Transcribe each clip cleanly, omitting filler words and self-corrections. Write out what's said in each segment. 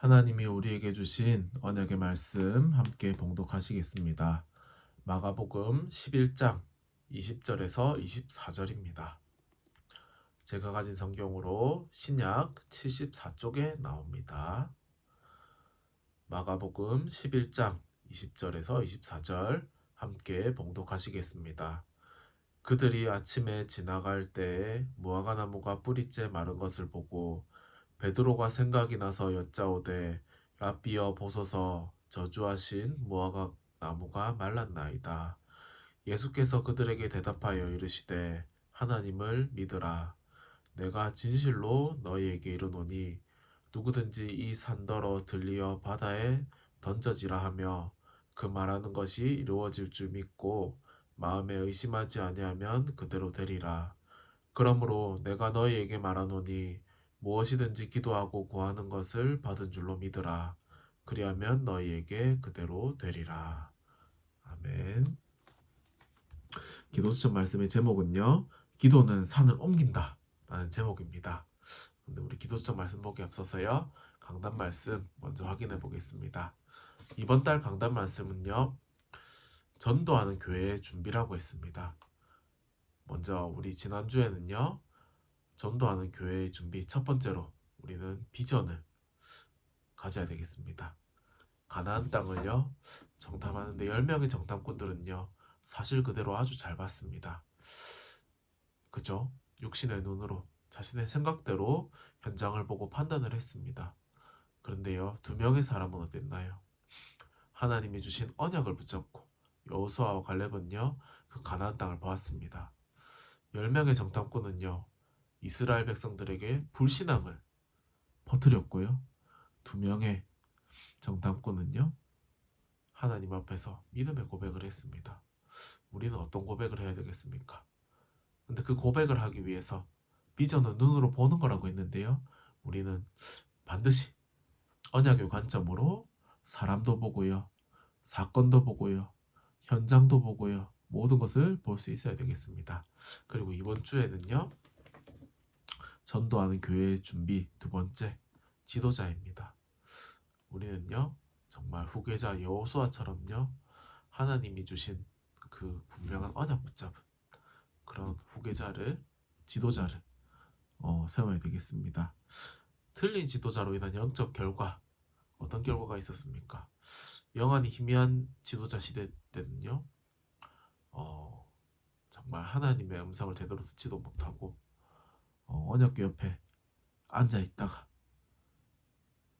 하나님이 우리에게 주신 언약의 말씀 함께 봉독하시겠습니다. 마가복음 11장 20절에서 24절입니다. 제가 가진 성경으로 신약 74쪽에 나옵니다. 마가복음 11장 20절에서 24절 함께 봉독하시겠습니다. 그들이 아침에 지나갈 때에 무화과나무가 뿌리째 마른 것을 보고 베드로가 생각이 나서 여짜오되 랍비여 보소서 저주하신 무화과 나무가 말랐나이다. 예수께서 그들에게 대답하여 이르시되 하나님을 믿으라. 내가 진실로 너희에게 이르노니 누구든지 이 산더러 들리어 바다에 던져지라 하며 그 말하는 것이 이루어질 줄 믿고 마음에 의심하지 아니하면 그대로 되리라. 그러므로 내가 너희에게 말하노니 무엇이든지 기도하고 구하는 것을 받은 줄로 믿으라. 그리하면 너희에게 그대로 되리라. 아멘. 기도수천 말씀의 제목은요. 기도는 산을 옮긴다 라는 제목입니다. 근데 우리 기도수천 말씀 보기 앞서서요. 강단 말씀 먼저 확인해 보겠습니다. 이번 달 강단 말씀은요. 전도하는 교회의 준비라고 했습니다. 먼저 우리 지난주에는요. 전도하는 교회의 준비 첫 번째로 우리는 비전을 가져야 되겠습니다. 가나안 땅을요 정탐하는데 10명의 정탐꾼들은요 사실 그대로 아주 잘 봤습니다. 그죠? 육신의 눈으로 자신의 생각대로 현장을 보고 판단을 했습니다. 그런데요 2명의 사람은 어땠나요? 하나님이 주신 언약을 붙잡고 여호수아와 갈렙은요 그 가나안 땅을 보았습니다. 10명의 정탐꾼은요 이스라엘 백성들에게 불신앙을 퍼뜨렸고요. 2명의 정탐꾼은요. 하나님 앞에서 믿음의 고백을 했습니다. 우리는 어떤 고백을 해야 되겠습니까? 근데 그 고백을 하기 위해서 비전은 눈으로 보는 거라고 했는데요. 우리는 반드시 언약의 관점으로 사람도 보고요. 사건도 보고요. 현장도 보고요. 모든 것을 볼 수 있어야 되겠습니다. 그리고 이번 주에는요. 전도하는 교회의 준비 두 번째 지도자입니다. 우리는요 정말 후계자 여호수아처럼요 하나님이 주신 그 분명한 언약 붙잡은 그런 후계자를 지도자를 세워야 되겠습니다. 틀린 지도자로 인한 영적 결과 어떤 결과가 있었습니까? 영안이 희미한 지도자 시대 때는요 정말 하나님의 음성을 제대로 듣지도 못하고 언약궤 옆에 앉아 있다가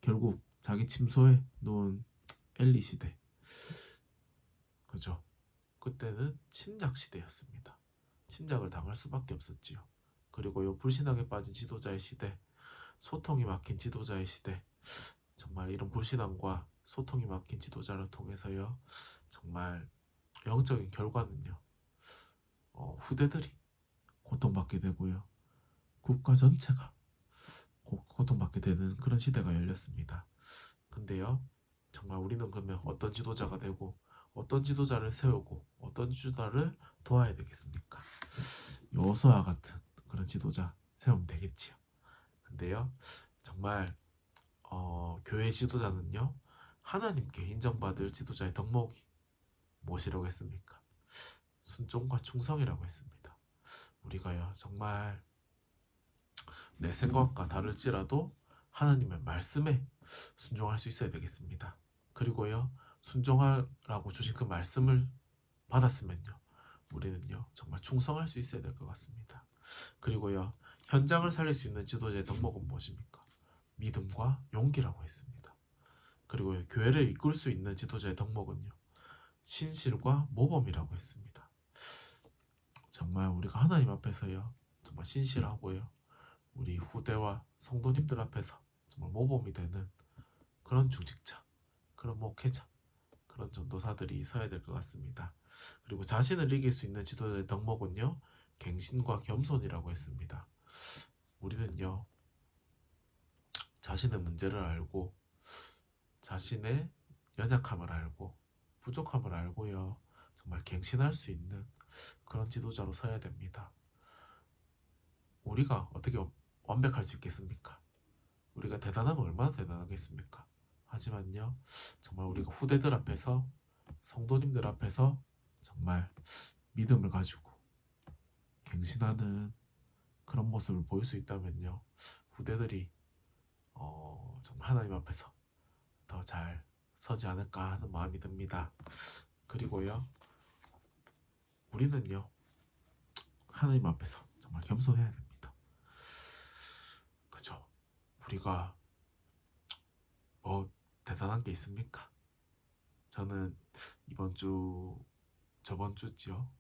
결국 자기 침소에 누운 엘리 시대 그죠? 그때는 침략 시대였습니다. 침략을 당할 수밖에 없었지요. 그리고 요 불신앙에 빠진 지도자의 시대, 소통이 막힌 지도자의 시대, 정말 이런 불신앙과 소통이 막힌 지도자를 통해서요, 정말 영적인 결과는요, 후대들이 고통받게 되고요, 국가 전체가 고통받게 되는 그런 시대가 열렸습니다. 근데요, 정말 우리는 그러면 어떤 지도자가 되고 어떤 지도자를 세우고 어떤 지도자를 도와야 되겠습니까? 여호수아 같은 그런 지도자 세우면 되겠지요. 근데요, 정말 교회 지도자는요, 하나님께 인정받을 지도자의 덕목이 무엇이라고 했습니까? 순종과 충성이라고 했습니다. 우리가요, 정말 내 생각과 다를지라도 하나님의 말씀에 순종할 수 있어야 되겠습니다. 그리고요, 순종하라고 주신 그 말씀을 받았으면요, 우리는요, 정말 충성할 수 있어야 될 것 같습니다. 그리고요, 현장을 살릴 수 있는 지도자의 덕목은 무엇입니까? 믿음과 용기라고 했습니다. 그리고 교회를 이끌 수 있는 지도자의 덕목은요, 신실과 모범이라고 했습니다. 정말 우리가 하나님 앞에서요, 정말 신실하고요, 우리 후대와 성도님들 앞에서 정말 모범이 되는 그런 중직자, 그런 목회자, 그런 전도사들이 서야 될 것 같습니다. 그리고 자신을 이길 수 있는 지도자의 덕목은요, 갱신과 겸손이라고 했습니다. 우리는요, 자신의 문제를 알고 자신의 연약함을 알고 부족함을 알고요, 정말 갱신할 수 있는 그런 지도자로 서야 됩니다. 우리가 어떻게 완벽할 수 있겠습니까? 우리가 대단하면 얼마나 대단하겠습니까? 하지만요, 정말 우리가 후대들 앞에서, 성도님들 앞에서 정말 믿음을 가지고 갱신하는 그런 모습을 보일 수 있다면요, 후대들이 정말 하나님 앞에서 더 잘 서지 않을까 하는 마음이 듭니다. 그리고요, 우리는요, 하나님 앞에서 정말 겸손해야 됩니다. 그죠? 우리가 뭐 대단한 게 있습니까? 저는 저번 주죠.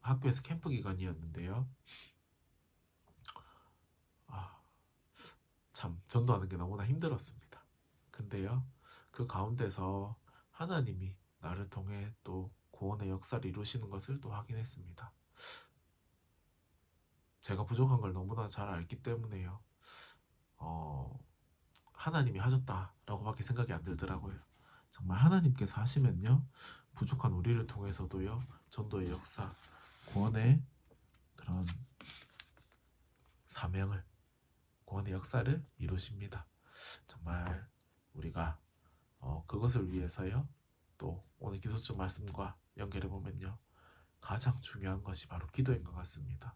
학교에서 캠프 기간이었는데요. 참 전도하는 게 너무나 힘들었습니다. 근데요, 그 가운데서 하나님이 나를 통해 또 구원의 역사를 이루시는 것을 또 확인했습니다. 제가 부족한 걸 너무나 잘 알기 때문에요. 하나님이 하셨다라고밖에 생각이 안 들더라고요. 정말 하나님께서 하시면요, 부족한 우리를 통해서도요, 전도의 역사, 구원의 그런 사명을, 구원의 역사를 이루십니다. 정말 우리가 그것을 위해서요, 또 오늘 기도점 말씀과 연결해 보면요, 가장 중요한 것이 바로 기도인 것 같습니다.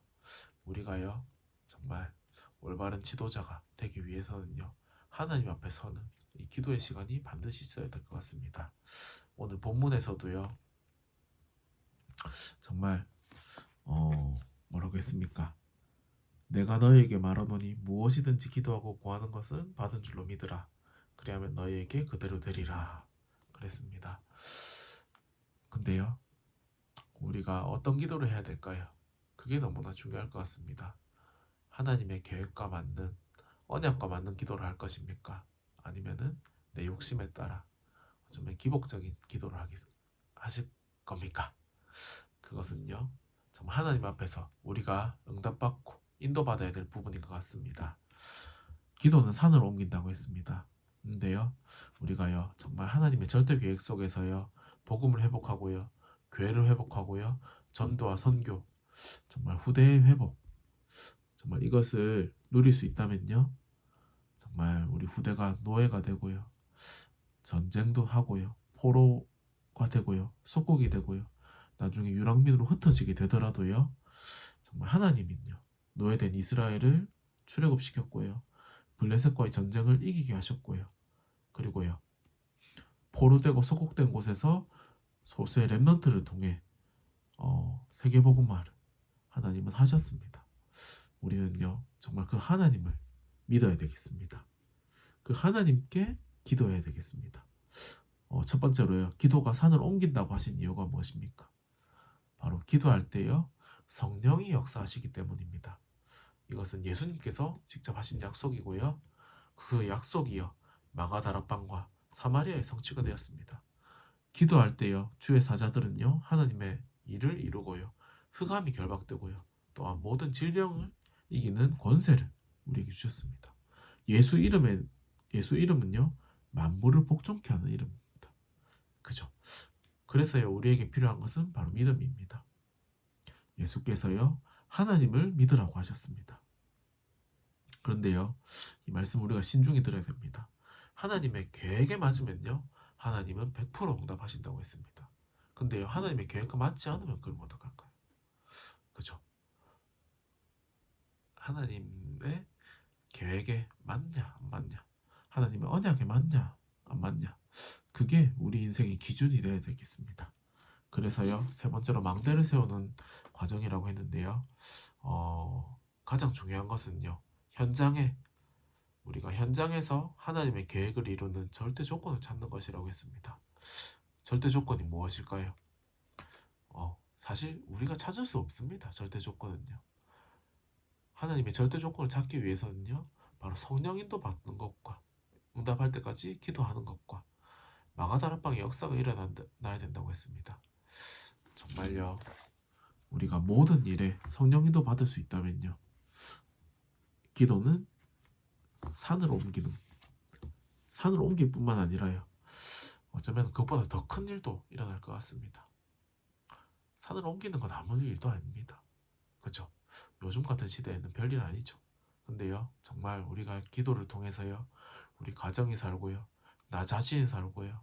우리가요, 정말 올바른 지도자가 되기 위해서는요, 하나님 앞에 서는 이 기도의 시간이 반드시 있어야 될 것 같습니다. 오늘 본문에서도요, 정말 뭐라고 했습니까? 내가 너희에게 말하노니 무엇이든지 기도하고 구하는 것은 받은 줄로 믿으라. 그리하면 너희에게 그대로 되리라. 그랬습니다. 근데요, 우리가 어떤 기도를 해야 될까요? 그게 너무나 중요할 것 같습니다. 하나님의 계획과 맞는, 언약과 맞는 기도를 할 것입니까? 아니면은 내 욕심에 따라 어쩌면 기복적인 기도를 하실 겁니까? 그것은요, 정말 하나님 앞에서 우리가 응답받고 인도받아야 될 부분인 것 같습니다. 기도는 산을 옮긴다고 했습니다. 근데요, 우리가요, 정말 하나님의 절대 계획 속에서요, 복음을 회복하고요, 교회를 회복하고요, 전도와 선교, 정말 후대의 회복, 정말 이것을 누릴 수 있다면요, 정말 우리 후대가 노예가 되고요, 전쟁도 하고요, 포로가 되고요, 속국이 되고요, 나중에 유랑민으로 흩어지게 되더라도요, 정말 하나님은요, 노예된 이스라엘을 출애굽시켰고요, 블레셋과의 전쟁을 이기게 하셨고요, 그리고요, 포로되고 속국된 곳에서 소수의 렘넌트를 통해 세계복음화를 하나님은 하셨습니다. 우리는요, 정말 그 하나님을 믿어야 되겠습니다. 그 하나님께 기도해야 되겠습니다. 첫 번째로요, 기도가 산을 옮긴다고 하신 이유가 무엇입니까? 바로 기도할 때요, 성령이 역사하시기 때문입니다. 이것은 예수님께서 직접 하신 약속이고요, 그 약속이요, 마가다락방과 사마리아의 성취가 되었습니다. 기도할 때요, 주의 사자들은요, 하나님의 일을 이루고요, 흑암이 결박되고요, 또한 모든 질병을 이기는 권세를 우리에게 주셨습니다. 예수 이름은요, 만물을 복종케 하는 이름입니다. 그죠? 그래서요, 우리에게 필요한 것은 바로 믿음입니다. 예수께서요, 하나님을 믿으라고 하셨습니다. 그런데요, 이 말씀 우리가 신중히 들어야 됩니다. 하나님의 계획에 맞으면요, 하나님은 100% 응답하신다고 했습니다. 근데요, 하나님의 계획과 맞지 않으면 그럼 어떡할까요? 그죠? 하나님의 계획에 맞냐 안 맞냐, 하나님의 언약에 맞냐 안 맞냐, 그게 우리 인생의 기준이 되어야 되겠습니다. 그래서요, 세 번째로 망대를 세우는 과정이라고 했는데요, 가장 중요한 것은요, 우리가 현장에서 하나님의 계획을 이루는 절대 조건을 찾는 것이라고 했습니다. 절대 조건이 무엇일까요? 사실 우리가 찾을 수 없습니다. 절대 조건은요. 하나님의 절대 조건을 찾기 위해서는요, 바로 성령 인도 받는 것과 응답할 때까지 기도하는 것과 마가다락방의 역사가 일어나야 된다고 했습니다. 정말요, 우리가 모든 일에 성령 인도 받을 수 있다면요, 기도는 산을 옮길 뿐만 아니라요, 어쩌면 그것보다 더 큰 일도 일어날 것 같습니다. 산을 옮기는 건 아무 일도 아닙니다. 그죠? 요즘 같은 시대에는 별일 아니죠. 근데요, 정말 우리가 기도를 통해서요, 우리 가정이 살고요, 나 자신이 살고요,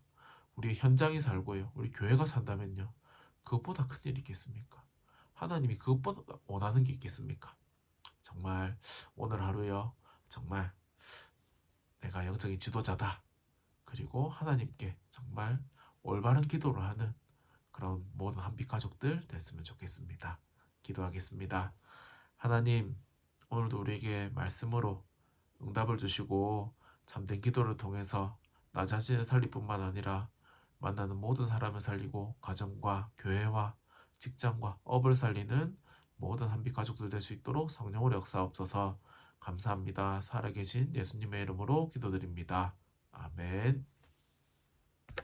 우리 현장이 살고요, 우리 교회가 산다면요, 그것보다 큰 일이 있겠습니까? 하나님이 그것보다 원하는 게 있겠습니까? 정말 오늘 하루요, 정말 내가 영적인 지도자다. 그리고 하나님께 정말 올바른 기도를 하는 그런 모든 한빛 가족들 됐으면 좋겠습니다. 기도하겠습니다. 하나님, 오늘도 우리에게 말씀으로 응답을 주시고 참된 기도를 통해서 나 자신을 살릴 뿐만 아니라 만나는 모든 사람을 살리고 가정과 교회와 직장과 업을 살리는 모든 한빛 가족들 될 수 있도록 성령으로 역사옵소서. 감사합니다. 살아계신 예수님의 이름으로 기도드립니다. 아멘.